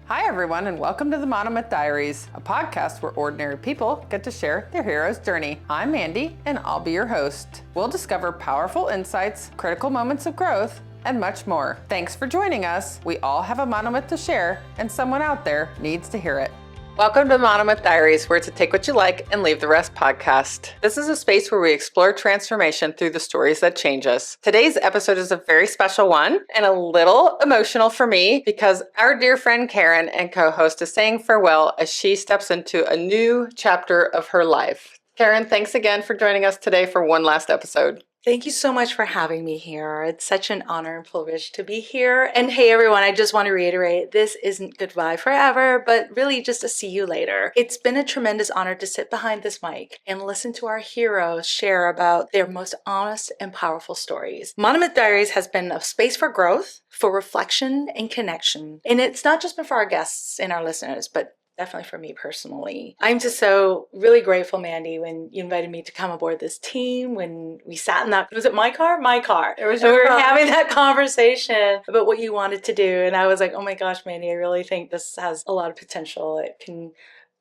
Hi, everyone, and welcome to the Monomyth Diaries, a podcast where ordinary people get to share their hero's journey. I'm Mandi, and I'll be your host. We'll discover powerful insights, critical moments of growth, and much more. Thanks for joining us. We all have a monomyth to share, and someone out there needs to hear it. Welcome to the Monomyth Diaries, where it's a take what you like and leave the rest podcast. This is a space where we explore transformation through the stories that change us. Today's episode is a very special one and a little emotional for me because our dear friend Karen and co-host is saying farewell as she steps into a new chapter of her life. Karen, thanks again for joining us today for one last episode. Thank you so much for having me here. It's such an honor and privilege to be here. And hey, everyone, I just want to reiterate, this isn't goodbye forever, but really just a see you later. It's been a tremendous honor to sit behind this mic and listen to our heroes share about their most honest and powerful stories. Monomyth Diaries has been a space for growth, for reflection and connection. And it's not just been for our guests and our listeners, but definitely for me personally. I'm just so really grateful, Mandi, when you invited me to come aboard this team, when we sat in that, was it my car? My car. It was. We were having that conversation about what you wanted to do. And I was like, oh my gosh, Mandi, I really think this has a lot of potential. It can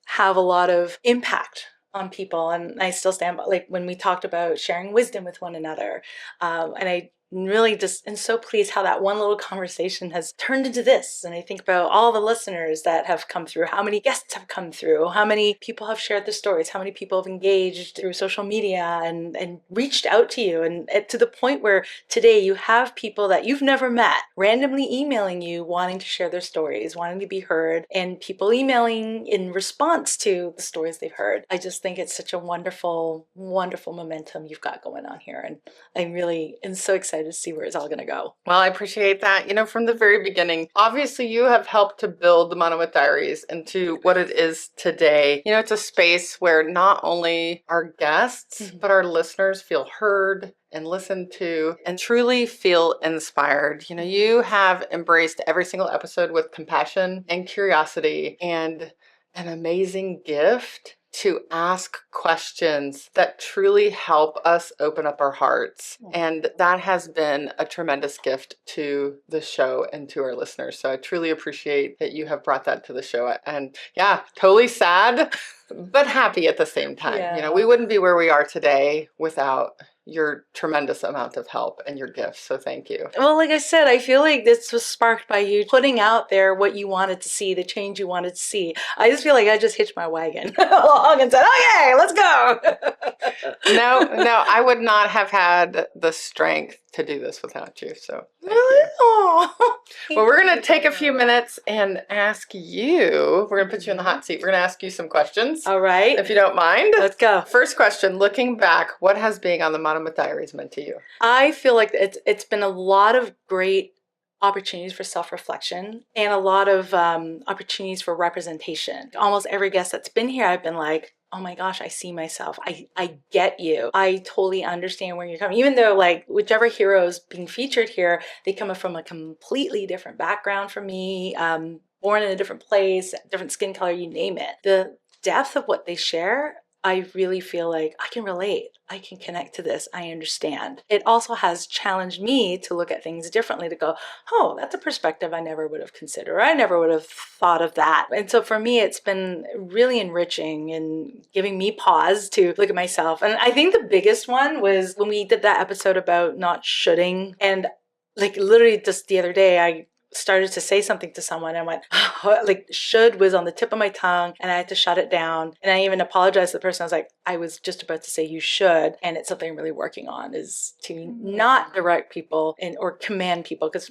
have a lot of impact on people. And I still stand by, like when we talked about sharing wisdom with one another. And I really just am so pleased how that one little conversation has turned into this. And I think about all the listeners that have come through, how many guests have come through, how many people have shared their stories, how many people have engaged through social media and reached out to you. And to the point where today you have people that you've never met randomly emailing you, wanting to share their stories, wanting to be heard, and people emailing in response to the stories they've heard. I just think it's such a wonderful, wonderful momentum you've got going on here. And I really am so excited to see where it's all going to go. Well, I appreciate that. From the very beginning, obviously you have helped to build the Monomyth Diaries into what it is today. It's a space where not only our guests, but our listeners feel heard and listened to and truly feel inspired. You have embraced every single episode with compassion and curiosity and an amazing gift to ask questions that truly help us open up our hearts. And that has been a tremendous gift to the show and to our listeners. So I truly appreciate that you have brought that to the show. And yeah, totally sad, but happy at the same time. Yeah. We wouldn't be where we are today without your tremendous amount of help and your gifts. So thank you. Well, like I said, I feel like this was sparked by you putting out there what you wanted to see, the change you wanted to see. I just feel like I just hitched my wagon along and said, okay, let's go. No, I would not have had the strength to do this without you. So thank you. Well, we're going to take a few minutes and ask you, we're going to put you in the hot seat. We're going to ask you some questions. All right. If you don't mind. Let's go. First question, looking back, what has being on the Monomyth Diaries meant to you? I feel like it's been a lot of great opportunities for self-reflection and a lot of opportunities for representation. Almost every guest that's been here, I've been like, oh my gosh, I see myself. I get you. I totally understand where you're coming. Even though like whichever hero is being featured here, they come from a completely different background from me, born in a different place, different skin color, you name it. The depth of what they share, I really feel like I can relate. I can connect to this. I understand. It also has challenged me to look at things differently, to go, oh, that's a perspective I never would have considered. I never would have thought of that. And so for me, it's been really enriching and giving me pause to look at myself. And I think the biggest one was when we did that episode about not shoulding. And like literally just the other day, I started to say something to someone and went, oh, like should was on the tip of my tongue and I had to shut it down. And I even apologized to the person. I was like, I was just about to say you should. And it's something I'm really working on, is to not direct people or command people, because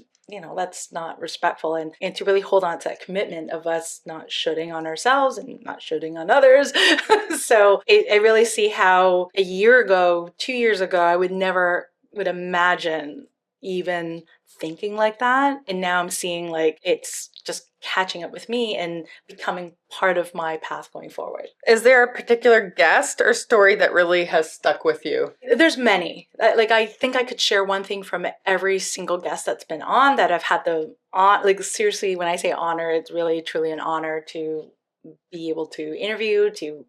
that's not respectful, and to really hold on to that commitment of us not shoulding on ourselves and not shoulding on others. So I really see how a year ago, 2 years ago, I would imagine even thinking like that. And now I'm seeing like it's just catching up with me and becoming part of my path going forward. Is there a particular guest or story that really has stuck with you? There's many. Like I think I could share one thing from every single guest that's been on that I've had like seriously, when I say honor, it's really truly an honor to be able to interview, to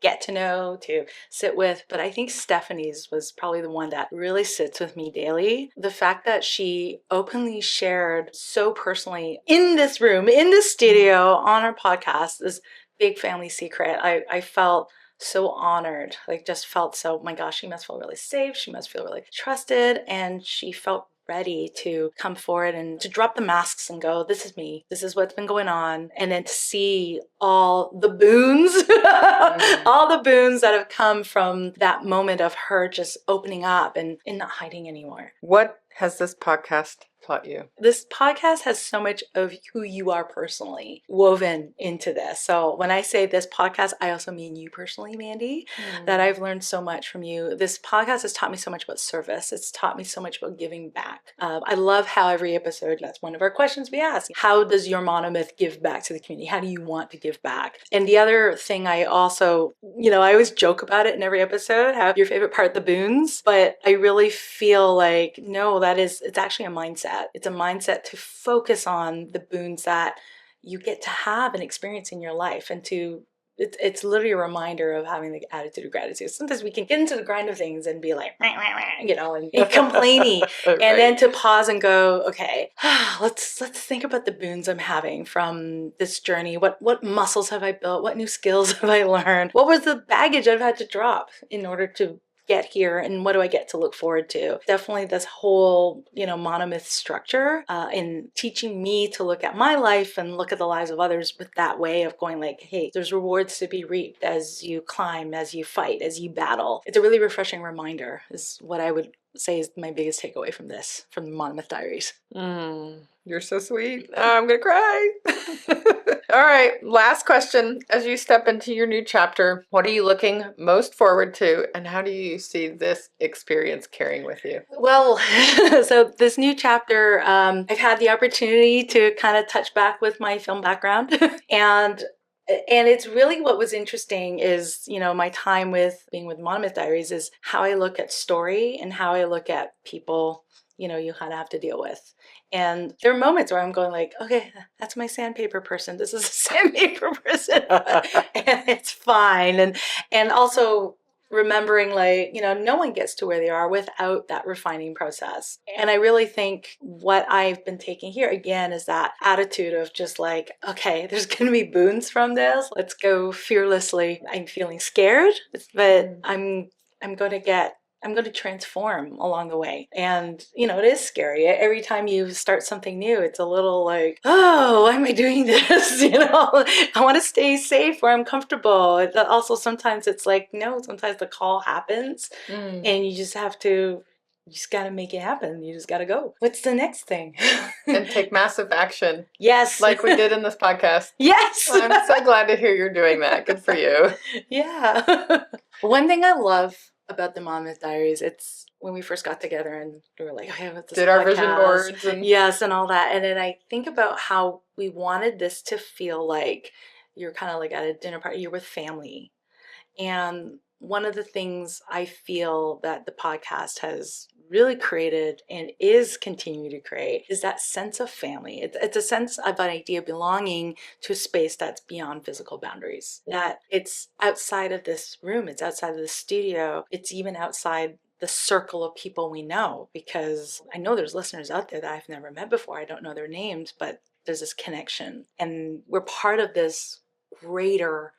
get to know, to sit with. But I think Stephanie's was probably the one that really sits with me daily. The fact that she openly shared so personally in this room, in this studio, on our podcast, this big family secret, I felt so honored, like just felt so, my gosh, she must feel really safe. She must feel really trusted. And she felt ready to come forward and to drop the masks and go, this is me. This is what's been going on. And then to see all the boons, all the boons that have come from that moment of her just opening up and not hiding anymore. What has this podcast taught you? This podcast has so much of who you are personally woven into this. So when I say this podcast, I also mean you personally, Mandi, that I've learned so much from you. This podcast has taught me so much about service. It's taught me so much about giving back. I love how every episode, that's one of our questions we ask. How does your monomyth give back to the community? How do you want to give back? And the other thing I also, I always joke about it in every episode, how your favorite part, the boons, but I really feel like, no, it's actually a mindset. It's a mindset to focus on the boons that you get to have and experience in your life, and it's literally a reminder of having the attitude of gratitude. Sometimes we can get into the grind of things and be like, and complaining, Right. and then to pause and go, okay, let's think about the boons I'm having from this journey. What muscles have I built? What new skills have I learned? What was the baggage I've had to drop in order to get here, and what do I get to look forward to? Definitely this whole, monomyth structure in teaching me to look at my life and look at the lives of others with that way of going like, hey, there's rewards to be reaped as you climb, as you fight, as you battle. It's a really refreshing reminder is what I would say is my biggest takeaway from the Monomyth Diaries. You're so sweet. I'm gonna cry. All right, last question. As you step into your new chapter, what are you looking most forward to, and how do you see this experience carrying with you? Well, so this new chapter, I've had the opportunity to kind of touch back with my film background, and it's really what was interesting is, my time with being with Monomyth Diaries is how I look at story and how I look at people, you kind of have to deal with. And there are moments where I'm going like, okay, that's my sandpaper person. This is a sandpaper person, and it's fine. And also remembering like, no one gets to where they are without that refining process. And I really think what I've been taking here again is that attitude of just like, okay, there's going to be boons from this. Let's go fearlessly. I'm feeling scared, but I'm going to transform along the way. And, it is scary. Every time you start something new, it's a little like, oh, why am I doing this? I want to stay safe where I'm comfortable. Also, sometimes it's like, no, sometimes the call happens and you just got to make it happen. You just got to go. What's the next thing? And take massive action. Yes. Like we did in this podcast. Yes. Well, I'm so glad to hear you're doing that. Good for you. Yeah. One thing I love about the Monomyth Diaries, it's when we first got together and we were like, okay, what's this Did podcast? our vision boards and yes, and all that. And then I think about how we wanted this to feel like you're kind of like at a dinner party, you're with family. And one of the things I feel that the podcast has really created and is continuing to create is that sense of family. It's a sense of an idea of belonging to a space that's beyond physical boundaries, that it's outside of this room, it's outside of the studio, it's even outside the circle of people we know, because I know there's listeners out there that I've never met before. I don't know their names, but there's this connection, and we're part of this greater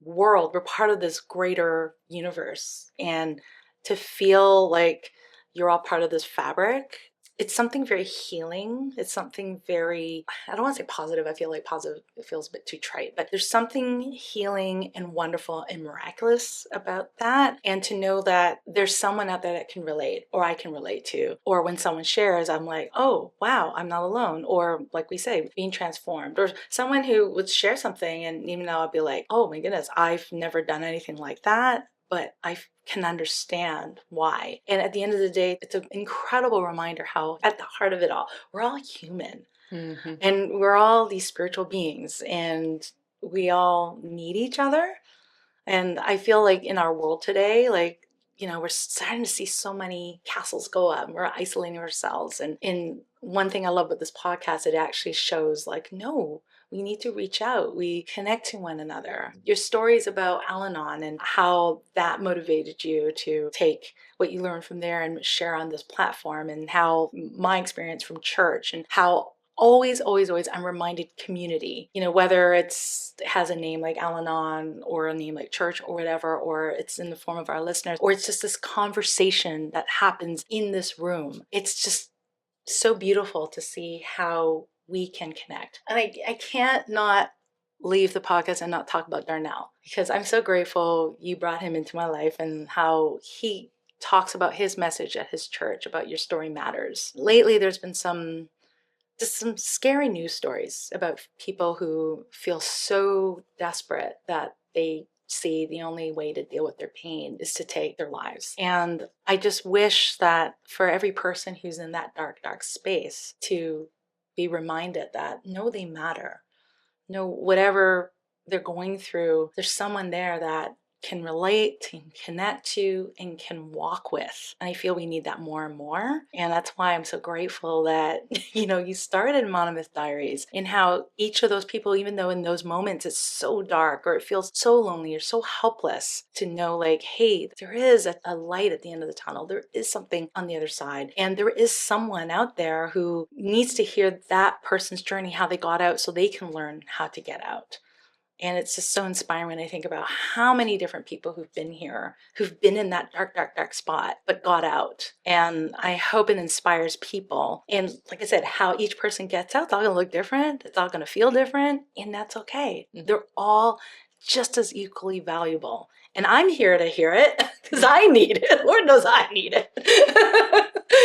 world. We're part of this greater universe, and to feel like you're all part of this fabric, it's something very healing. It's something very, I don't want to say positive. I feel like positive, it feels a bit too trite, but there's something healing and wonderful and miraculous about that. And to know that there's someone out there that can relate, or I can relate to, or when someone shares, I'm like, oh, wow, I'm not alone. Or like we say, being transformed, or someone who would share something and even though I'll be like, oh my goodness, I've never done anything like that, but I can understand why. And at the end of the day, it's an incredible reminder how at the heart of it all, we're all human. And we're all these spiritual beings, and we all need each other. And I feel like in our world today, we're starting to see so many castles go up, and we're isolating ourselves. And one thing I love about this podcast, it actually shows like, no, we need to reach out. We connect to one another. Your stories about Al-Anon and how that motivated you to take what you learned from there and share on this platform, and how my experience from church, and how always I'm reminded community, whether it has a name like Al-Anon or a name like church or whatever, or it's in the form of our listeners, or it's just this conversation that happens in this room. It's just so beautiful to see how we can connect. And I can't not leave the podcast and not talk about Darnell, because I'm so grateful you brought him into my life, and how he talks about his message at his church about your story matters. Lately, there's been some scary news stories about people who feel so desperate that they see the only way to deal with their pain is to take their lives. And I just wish that for every person who's in that dark space, to be reminded that no, they matter. No, whatever they're going through, there's someone there that can relate, can connect to, and can walk with. And I feel we need that more and more. And that's why I'm so grateful that, you started Monomyth Diaries, and how each of those people, even though in those moments it's so dark or it feels so lonely or so helpless, to know like, hey, there is a light at the end of the tunnel. There is something on the other side. And there is someone out there who needs to hear that person's journey, how they got out, so they can learn how to get out. And it's just so inspiring when I think about how many different people who've been here, who've been in that dark spot, but got out. And I hope it inspires people. And like I said, how each person gets out, it's all going to look different. It's all going to feel different. And that's okay. They're all just as equally valuable. And I'm here to hear it because I need it. Lord knows I need it.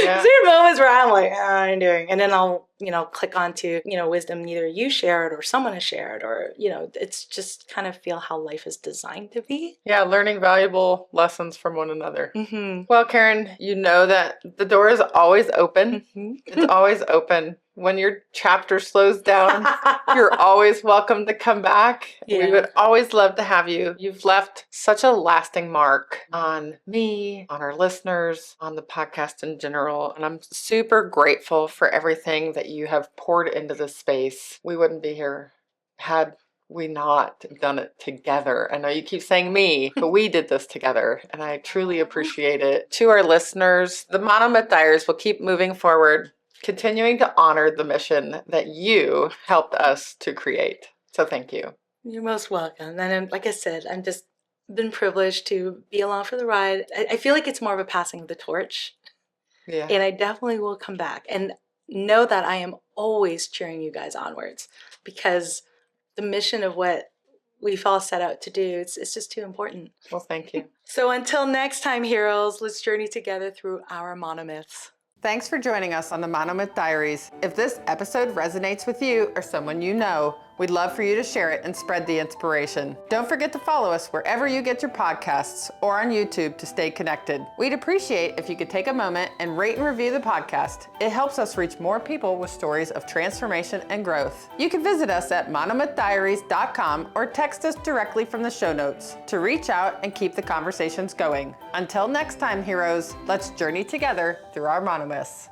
Yeah. There are moments where I'm like, I'm doing, and then I'll, click onto, wisdom either you shared or someone has shared, or, it's just kind of feel how life is designed to be. Yeah, learning valuable lessons from one another. Mm-hmm. Well, Karen, you know that the door is always open. Mm-hmm. It's always open. When your chapter slows down, you're always welcome to come back. Yeah. We would always love to have you. You've left such a lasting mark on me, on our listeners, on the podcast in general. And I'm super grateful for everything that you have poured into this space. We wouldn't be here had we not done it together. I know you keep saying me, but we did this together, and I truly appreciate it. To our listeners, the Monomyth Diaries will keep moving forward, continuing to honor the mission that you helped us to create. So thank you. You're most welcome. And like I said, I'm just been privileged to be along for the ride. I feel like it's more of a passing of the torch. Yeah. And I definitely will come back. And know that I am always cheering you guys onwards, because the mission of what we've all set out to do, it's just too important. Well, thank you. So until next time, heroes, let's journey together through our monomyths. Thanks for joining us on the Monomyth Diaries. If this episode resonates with you or someone you know, we'd love for you to share it and spread the inspiration. Don't forget to follow us wherever you get your podcasts or on YouTube to stay connected. We'd appreciate if you could take a moment and rate and review the podcast. It helps us reach more people with stories of transformation and growth. You can visit us at monomythdiaries.com or text us directly from the show notes to reach out and keep the conversations going. Until next time, heroes, let's journey together through our monomyths.